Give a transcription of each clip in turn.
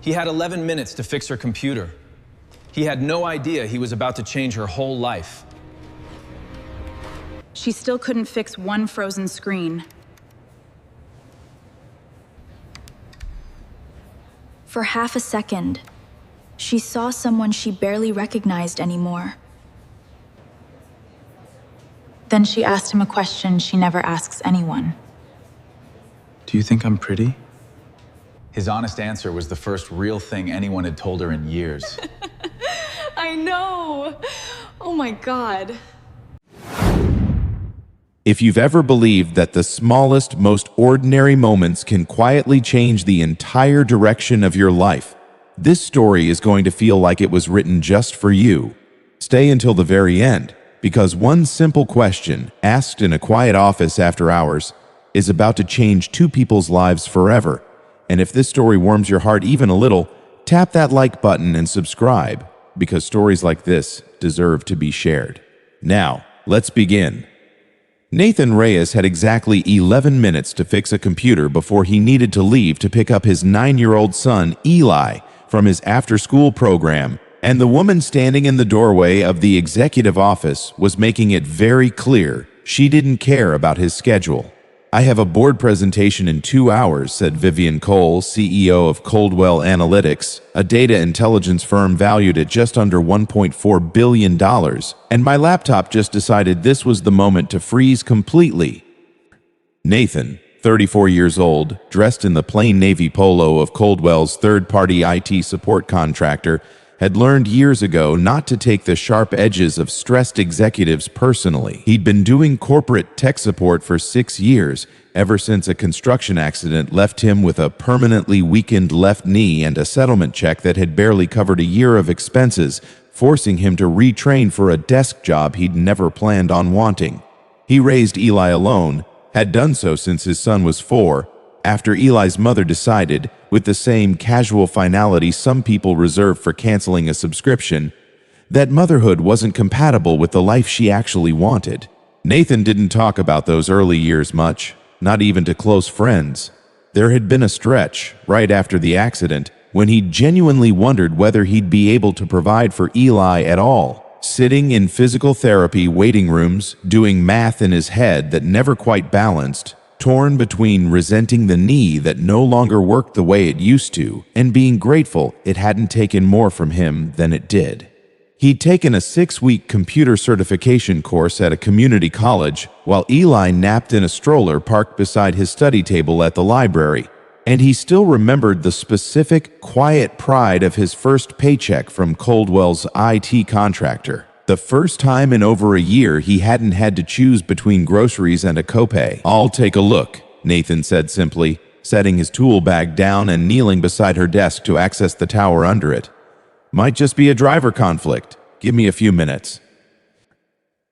He had 11 minutes to fix her computer. He had no idea he was about to change her whole life. She still couldn't fix one frozen screen. For half a second, she saw someone she barely recognized anymore. Then she asked him a question she never asks anyone. Do you think I'm pretty? His honest answer was the first real thing anyone had told her in years. I know! Oh my God. If you've ever believed that the smallest, most ordinary moments can quietly change the entire direction of your life, this story is going to feel like it was written just for you. Stay until the very end, because one simple question, asked in a quiet office after hours, is about to change two people's lives forever. And if this story warms your heart even a little, tap that like button and subscribe, because stories like this deserve to be shared. Now, let's begin. Nathan Reyes had exactly 11 minutes to fix a computer before he needed to leave to pick up his 9-year-old son, Eli, from his after-school program, and the woman standing in the doorway of the executive office was making it very clear she didn't care about his schedule. "I have a board presentation in 2 hours," said Vivian Cole, CEO of Coldwell Analytics, a data intelligence firm valued at just under $1.4 billion, "and my laptop just decided this was the moment to freeze completely." Nathan, 34 years old, dressed in the plain navy polo of Coldwell's third-party IT support contractor, had learned years ago not to take the sharp edges of stressed executives personally. He'd been doing corporate tech support for 6 years, ever since a construction accident left him with a permanently weakened left knee and a settlement check that had barely covered a year of expenses, forcing him to retrain for a desk job he'd never planned on wanting. He raised Eli alone, had done so since his son was 4, after Eli's mother decided, with the same casual finality some people reserve for canceling a subscription, that motherhood wasn't compatible with the life she actually wanted. Nathan didn't talk about those early years much, not even to close friends. There had been a stretch, right after the accident, when he genuinely wondered whether he'd be able to provide for Eli at all. Sitting in physical therapy waiting rooms, doing math in his head that never quite balanced, torn between resenting the knee that no longer worked the way it used to and being grateful it hadn't taken more from him than it did. He'd taken a 6-week computer certification course at a community college while Eli napped in a stroller parked beside his study table at the library, and he still remembered the specific, quiet pride of his first paycheck from Coldwell's IT contractor. The first time in over a year he hadn't had to choose between groceries and a copay. "I'll take a look," Nathan said simply, setting his tool bag down and kneeling beside her desk to access the tower under it. "Might just be a driver conflict. Give me a few minutes."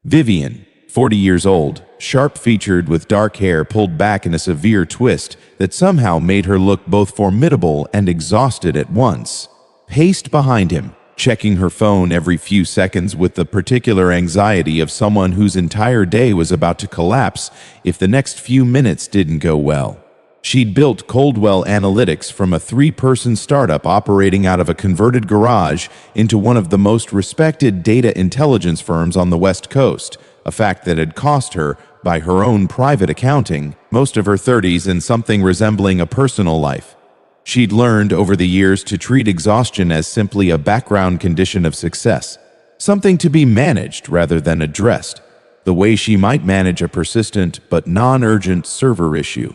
Vivian, 40 years old, sharp-featured with dark hair pulled back in a severe twist that somehow made her look both formidable and exhausted at once, paced behind him, checking her phone every few seconds with the particular anxiety of someone whose entire day was about to collapse if the next few minutes didn't go well. She'd built Coldwell Analytics from a 3-person startup operating out of a converted garage into one of the most respected data intelligence firms on the West Coast, a fact that had cost her, by her own private accounting, most of her 30s and something resembling a personal life. She'd learned over the years to treat exhaustion as simply a background condition of success, something to be managed rather than addressed, the way she might manage a persistent but non-urgent server issue.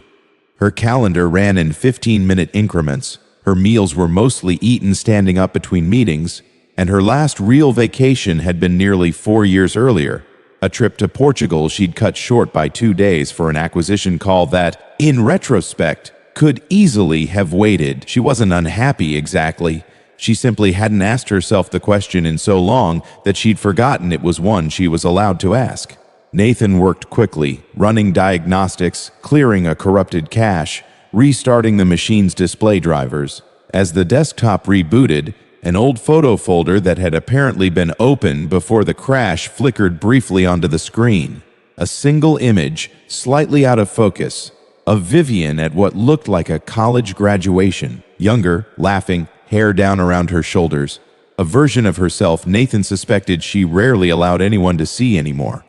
Her calendar ran in 15-minute increments, her meals were mostly eaten standing up between meetings, and her last real vacation had been nearly 4 years earlier, a trip to Portugal she'd cut short by 2 days for an acquisition call that, in retrospect, could easily have waited. She wasn't unhappy exactly. She simply hadn't asked herself the question in so long that she'd forgotten it was one she was allowed to ask. Nathan worked quickly, running diagnostics, clearing a corrupted cache, restarting the machine's display drivers. As the desktop rebooted, an old photo folder that had apparently been opened before the crash flickered briefly onto the screen. A single image, slightly out of focus, of Vivian at what looked like a college graduation, younger, laughing, hair down around her shoulders, a version of herself Nathan suspected she rarely allowed anyone to see anymore.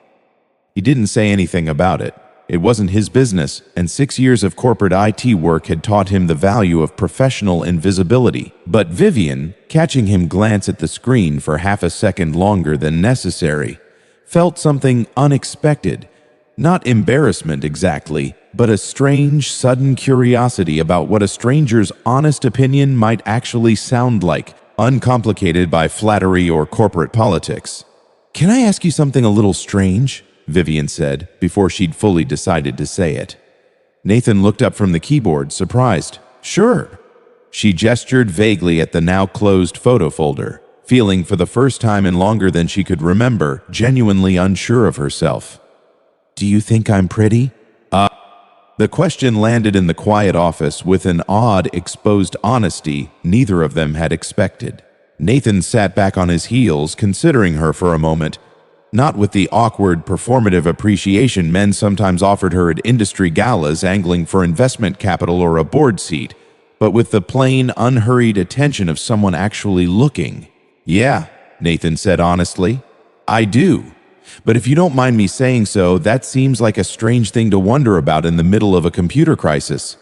He didn't say anything about it. It wasn't his business, and 6 years of corporate IT work had taught him the value of professional invisibility. But Vivian, catching him glance at the screen for half a second longer than necessary, felt something unexpected. Not embarrassment exactly, but a strange, sudden curiosity about what a stranger's honest opinion might actually sound like, uncomplicated by flattery or corporate politics. "Can I ask you something a little strange?" Vivian said, before she'd fully decided to say it. Nathan looked up from the keyboard, surprised. "Sure." She gestured vaguely at the now-closed photo folder, feeling for the first time in longer than she could remember, genuinely unsure of herself. "Do you think I'm pretty?" The question landed in the quiet office with an odd, exposed honesty neither of them had expected. Nathan sat back on his heels, considering her for a moment, not with the awkward, performative appreciation men sometimes offered her at industry galas angling for investment capital or a board seat, but with the plain, unhurried attention of someone actually looking. "Yeah," Nathan said honestly, "I do. But if you don't mind me saying so, that seems like a strange thing to wonder about in the middle of a computer crisis."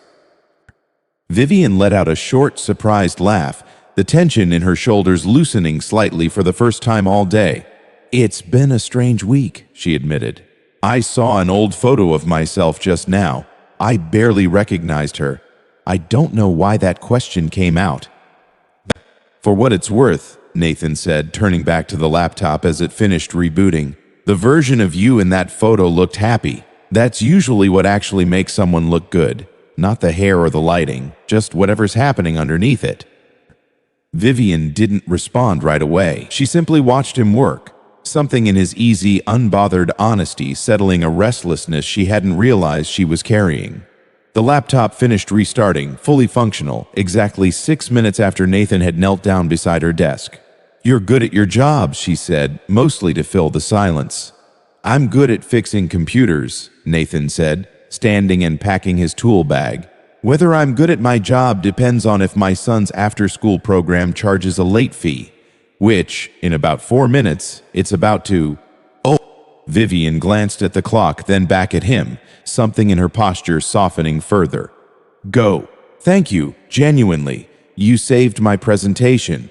Vivian let out a short, surprised laugh, the tension in her shoulders loosening slightly for the first time all day. "It's been a strange week," she admitted. "I saw an old photo of myself just now. I barely recognized her. I don't know why that question came out." "For what it's worth," Nathan said, turning back to the laptop as it finished rebooting, "the version of you in that photo looked happy. That's usually what actually makes someone look good. Not the hair or the lighting, just whatever's happening underneath it." Vivian didn't respond right away. She simply watched him work, something in his easy, unbothered honesty settling a restlessness she hadn't realized she was carrying. The laptop finished restarting, fully functional, exactly 6 minutes after Nathan had knelt down beside her desk. "You're good at your job," she said, mostly to fill the silence. "I'm good at fixing computers," Nathan said, standing and packing his tool bag. "Whether I'm good at my job depends on if my son's after-school program charges a late fee, which, in about 4 minutes, it's about to." "Oh." Vivian glanced at the clock, then back at him, something in her posture softening further. "Go." "Thank you, genuinely. You saved my presentation."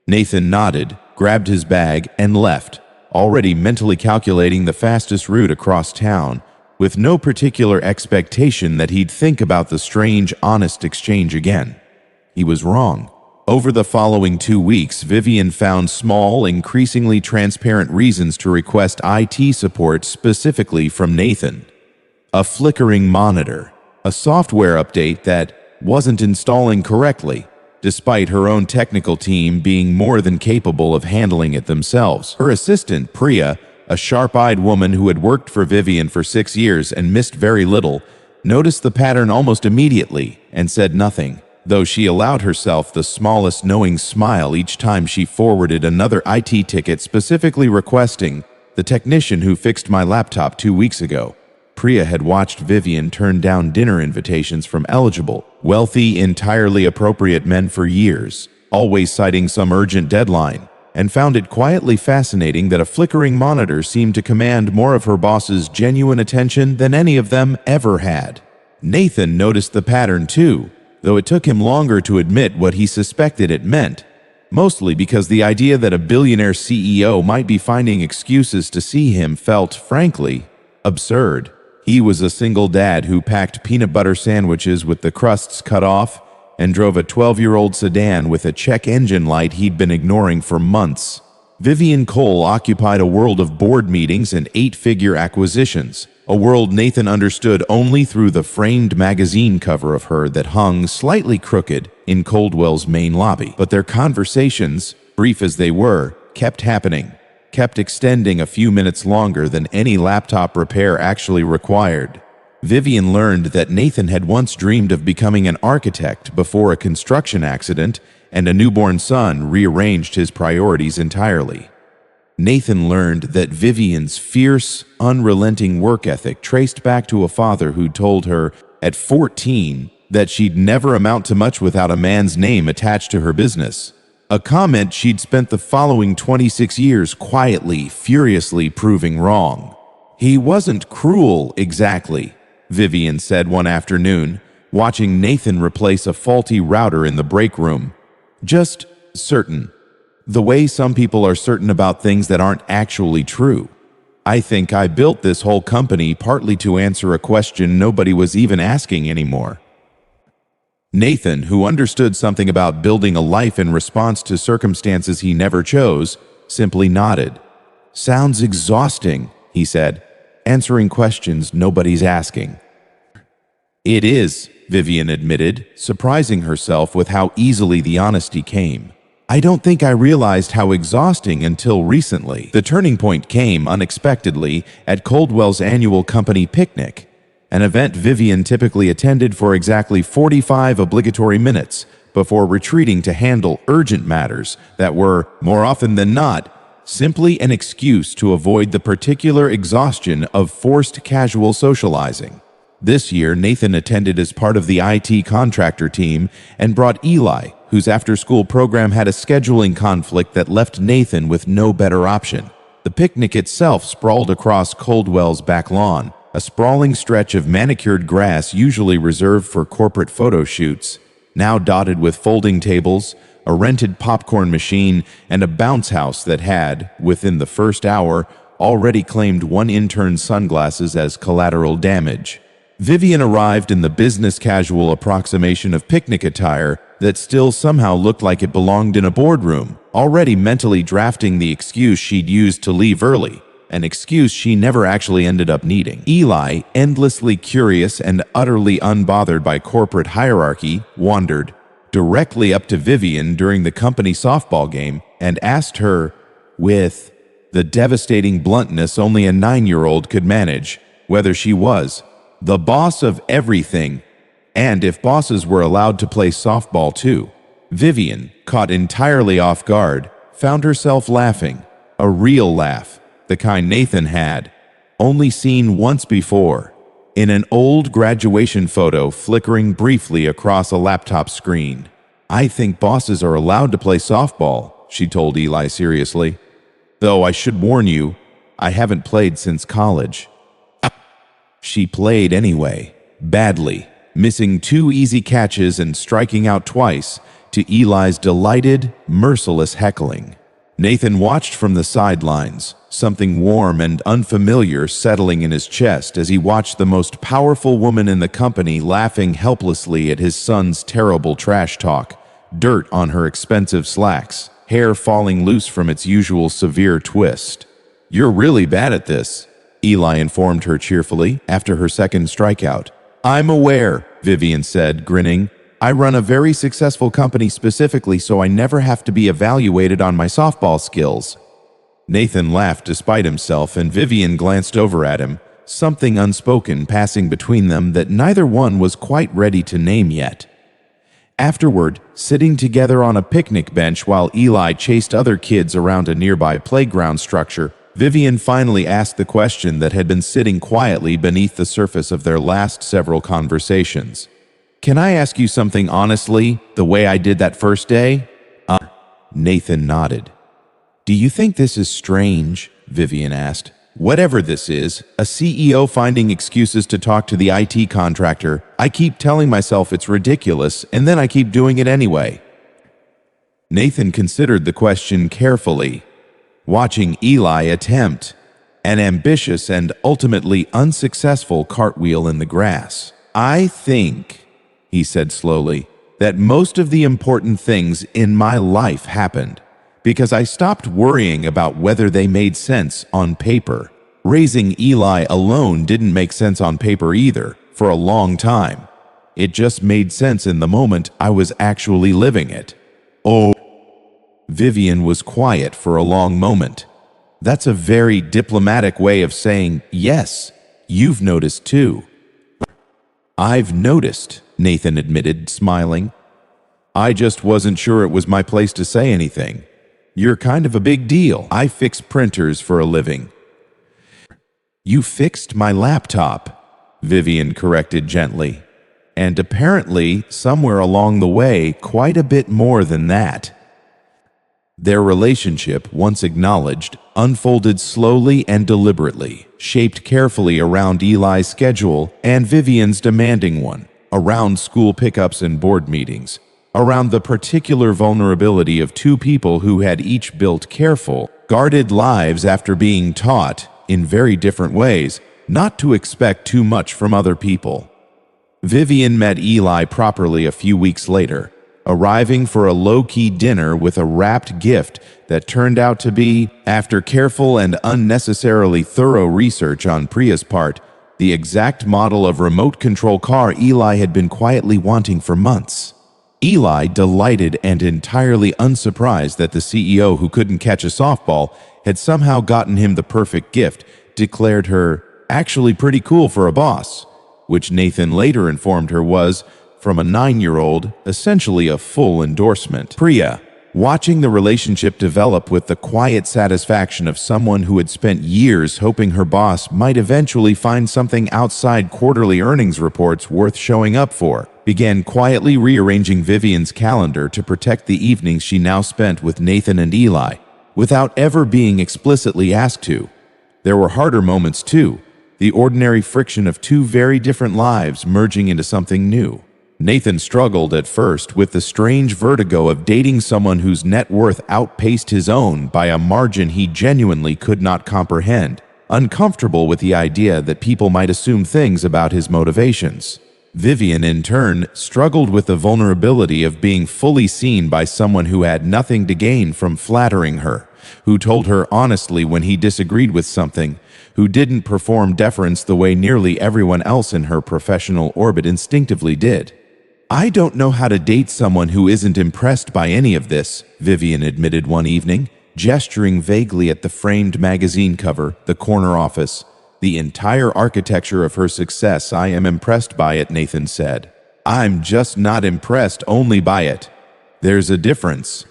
Nathan nodded, grabbed his bag, and left, already mentally calculating the fastest route across town, with no particular expectation that he'd think about the strange, honest exchange again. He was wrong. Over the following 2 weeks, Vivian found small, increasingly transparent reasons to request IT support specifically from Nathan. A flickering monitor, a software update that wasn't installing correctly, despite her own technical team being more than capable of handling it themselves. Her assistant, Priya, a sharp-eyed woman who had worked for Vivian for 6 years and missed very little, noticed the pattern almost immediately and said nothing, though she allowed herself the smallest knowing smile each time she forwarded another IT ticket specifically requesting the technician who fixed my laptop 2 weeks ago. Priya had watched Vivian turn down dinner invitations from eligible, wealthy, entirely appropriate men for years, always citing some urgent deadline, and found it quietly fascinating that a flickering monitor seemed to command more of her boss's genuine attention than any of them ever had. Nathan noticed the pattern too, though it took him longer to admit what he suspected it meant, mostly because the idea that a billionaire CEO might be finding excuses to see him felt, frankly, absurd. He was a single dad who packed peanut butter sandwiches with the crusts cut off and drove a 12-year-old sedan with a check engine light he'd been ignoring for months. Vivian Cole occupied a world of board meetings and 8-figure acquisitions, a world Nathan understood only through the framed magazine cover of her that hung slightly crooked in Coldwell's main lobby. But their conversations, brief as they were, kept happening, kept extending a few minutes longer than any laptop repair actually required. Vivian learned that Nathan had once dreamed of becoming an architect before a construction accident and a newborn son rearranged his priorities entirely. Nathan learned that Vivian's fierce, unrelenting work ethic traced back to a father who told her, at 14, that she'd never amount to much without a man's name attached to her business. A comment she'd spent the following 26 years quietly, furiously proving wrong. He wasn't cruel exactly, Vivian said one afternoon, watching Nathan replace a faulty router in the break room. Just certain. The way some people are certain about things that aren't actually true. I think I built this whole company partly to answer a question nobody was even asking anymore. Nathan, who understood something about building a life in response to circumstances he never chose, simply nodded. Sounds exhausting, he said, answering questions nobody's asking. It is, Vivian admitted, surprising herself with how easily the honesty came. I don't think I realized how exhausting until recently. The turning point came unexpectedly at Coldwell's annual company picnic, an event Vivian typically attended for exactly 45 obligatory minutes before retreating to handle urgent matters that were, more often than not, simply an excuse to avoid the particular exhaustion of forced casual socializing. This year, Nathan attended as part of the IT contractor team and brought Eli, whose after-school program had a scheduling conflict that left Nathan with no better option. The picnic itself sprawled across Coldwell's back lawn, a sprawling stretch of manicured grass usually reserved for corporate photo shoots, now dotted with folding tables, a rented popcorn machine, and a bounce house that had, within the first hour, already claimed one intern's sunglasses as collateral damage. Vivian arrived in the business-casual approximation of picnic attire that still somehow looked like it belonged in a boardroom, already mentally drafting the excuse she'd used to leave early, an excuse she never actually ended up needing. Eli, endlessly curious and utterly unbothered by corporate hierarchy, wandered directly up to Vivian during the company softball game and asked her, with the devastating bluntness only a 9-year-old could manage, whether she was the boss of everything, and if bosses were allowed to play softball too. Vivian, caught entirely off guard, found herself laughing, a real laugh, the kind Nathan had only seen once before, in an old graduation photo flickering briefly across a laptop screen. I think bosses are allowed to play softball, she told Eli seriously. Though I should warn you, I haven't played since college. She played anyway, badly, missing 2 easy catches and striking out twice, to Eli's delighted, merciless heckling. Nathan watched from the sidelines, something warm and unfamiliar settling in his chest as he watched the most powerful woman in the company laughing helplessly at his son's terrible trash talk, dirt on her expensive slacks, hair falling loose from its usual severe twist. You're really bad at this, Eli informed her cheerfully after her second strikeout. I'm aware, Vivian said, grinning. I run a very successful company specifically so I never have to be evaluated on my softball skills. Nathan laughed despite himself, and Vivian glanced over at him, something unspoken passing between them that neither one was quite ready to name yet. Afterward, sitting together on a picnic bench while Eli chased other kids around a nearby playground structure, Vivian finally asked the question that had been sitting quietly beneath the surface of their last several conversations. Can I ask you something honestly, the way I did that first day? Nathan nodded. Do you think this is strange? Vivian asked. Whatever this is, a CEO finding excuses to talk to the IT contractor, I keep telling myself it's ridiculous, and then I keep doing it anyway. Nathan considered the question carefully, watching Eli attempt an ambitious and ultimately unsuccessful cartwheel in the grass. I think, he said slowly, that most of the important things in my life happened because I stopped worrying about whether they made sense on paper. Raising Eli alone didn't make sense on paper either, for a long time. It just made sense in the moment I was actually living it. Oh, Vivian was quiet for a long moment. That's a very diplomatic way of saying, yes, you've noticed too. I've noticed, Nathan admitted, smiling. I just wasn't sure it was my place to say anything. You're kind of a big deal. I fix printers for a living. You fixed my laptop, Vivian corrected gently. and apparently, somewhere along the way, quite a bit more than that. Their relationship, once acknowledged, unfolded slowly and deliberately, shaped carefully around Eli's schedule and Vivian's demanding one, around school pickups and board meetings, around the particular vulnerability of two people who had each built careful, guarded lives after being taught, in very different ways, not to expect too much from other people. Vivian met Eli properly a few weeks later, arriving for a low-key dinner with a wrapped gift that turned out to be, after careful and unnecessarily thorough research on Priya's part, the exact model of remote control car Eli had been quietly wanting for months. Eli, delighted and entirely unsurprised that the CEO who couldn't catch a softball had somehow gotten him the perfect gift, declared her actually pretty cool for a boss, which Nathan later informed her was, from a 9-year-old, essentially a full endorsement. Priya, watching the relationship develop with the quiet satisfaction of someone who had spent years hoping her boss might eventually find something outside quarterly earnings reports worth showing up for, began quietly rearranging Vivian's calendar to protect the evenings she now spent with Nathan and Eli, without ever being explicitly asked to. There were harder moments too, the ordinary friction of two very different lives merging into something new. Nathan struggled at first with the strange vertigo of dating someone whose net worth outpaced his own by a margin he genuinely could not comprehend, uncomfortable with the idea that people might assume things about his motivations. Vivian, in turn, struggled with the vulnerability of being fully seen by someone who had nothing to gain from flattering her, who told her honestly when he disagreed with something, who didn't perform deference the way nearly everyone else in her professional orbit instinctively did. "I don't know how to date someone who isn't impressed by any of this," Vivian admitted one evening, gesturing vaguely at the framed magazine cover, the corner office. "The entire architecture of her success, I am impressed by it," Nathan said. "I'm just not impressed only by it. There's a difference."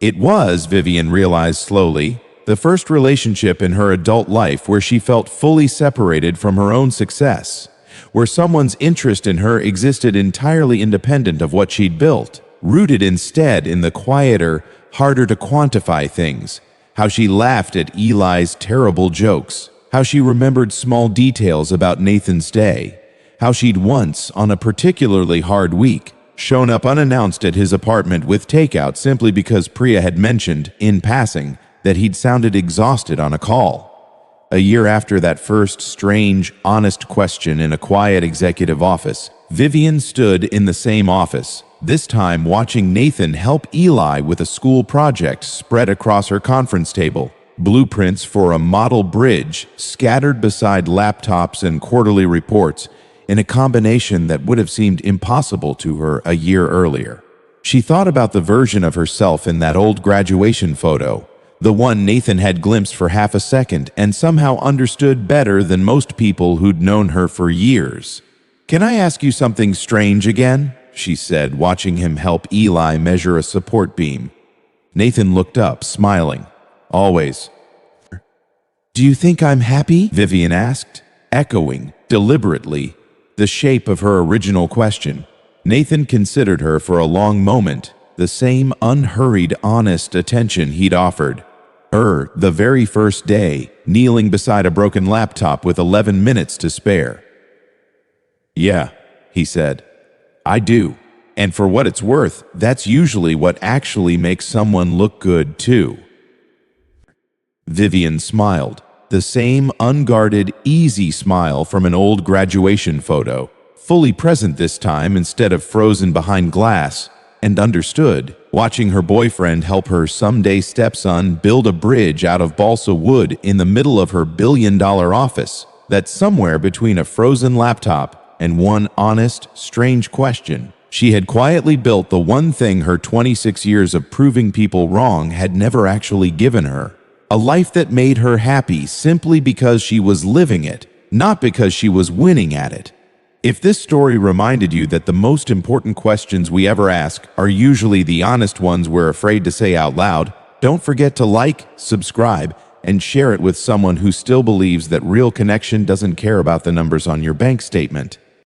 It was, Vivian realized slowly, the first relationship in her adult life where she felt fully separated from her own success, where someone's interest in her existed entirely independent of what she'd built, rooted instead in the quieter, harder to quantify things, how she laughed at Eli's terrible jokes, how she remembered small details about Nathan's day, how she'd once, on a particularly hard week, shown up unannounced at his apartment with takeout simply because Priya had mentioned, in passing, that he'd sounded exhausted on a call. A year after that first strange, honest question in a quiet executive office, Vivian stood in the same office, this time watching Nathan help Eli with a school project spread across her conference table, blueprints for a model bridge scattered beside laptops and quarterly reports in a combination that would have seemed impossible to her a year earlier. She thought about the version of herself in that old graduation photo, the one Nathan had glimpsed for half a second and somehow understood better than most people who'd known her for years. "Can I ask you something strange again?" she said, watching him help Eli measure a support beam. Nathan looked up, smiling. "Always." "Do you think I'm happy?" Vivian asked, echoing, deliberately, the shape of her original question. Nathan considered her for a long moment, the same unhurried, honest attention he'd offered her the very first day, kneeling beside a broken laptop with 11 minutes to spare. "Yeah," he said, "I do. And for what it's worth, that's usually what actually makes someone look good, too." Vivian smiled, the same unguarded, easy smile from an old graduation photo, fully present this time instead of frozen behind glass, and understood, watching her boyfriend help her someday stepson build a bridge out of balsa wood in the middle of her billion-dollar office, that somewhere between a frozen laptop and one honest, strange question, she had quietly built the one thing her 26 years of proving people wrong had never actually given her. A life that made her happy simply because she was living it, not because she was winning at it. If this story reminded you that the most important questions we ever ask are usually the honest ones we're afraid to say out loud, don't forget to like, subscribe, and share it with someone who still believes that real connection doesn't care about the numbers on your bank statement.